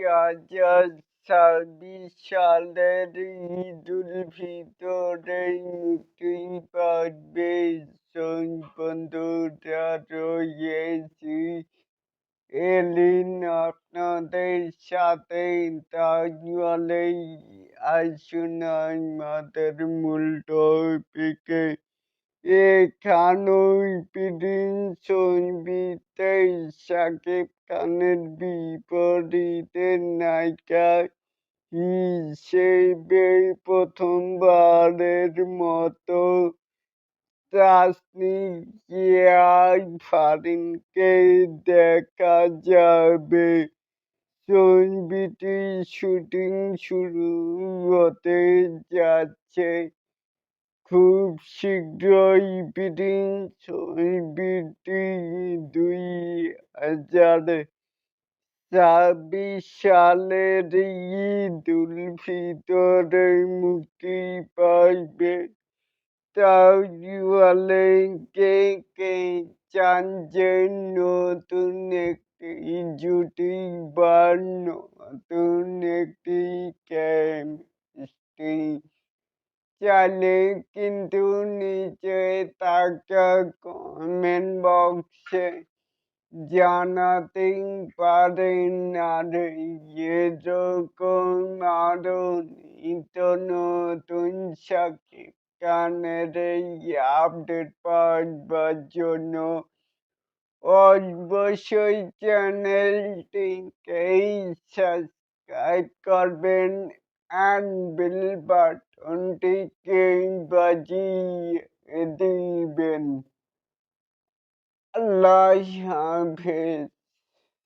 2026 সালের ঈদুল ফিতরে মুক্তি পাবে। বন্ধুরা রয়েছি এলিন আপনাদের সাথে, তাহলে আসুন আমাদের মূল টপিকে। এখানেই প্রিন্স ছবিতে শাকিব খানের বিপরীতে নায়িকা হিসেবে প্রথমবারের মতো তাসনিয়া ফারিনকে দেখা যাবে। ছবিটির শুটিং শুরু হতে যাচ্ছে খুব শীঘ্রই। ছবিটি 2026 সালের ঈদুল ফিতরে মুক্তি পাবে। তাহলে কে কে চান যে নতুন একটি জুটি বা নতুন একটি কেমিস্ট্রি, চাইলে কিন্তু নিচে থাকা কমেন্ট বক্সে জানাতেই পারেন। আর এরকম আরো নিত্য নতুন শাকিব খানের এই আপডেট পাওয়ার জন্য অবশ্যই চ্যানেলটিকে সাবস্ক্রাইব করবেন and বেল বাটনটিকে বাজিয়ে দিবেন। আল্লাহ হাফেজ।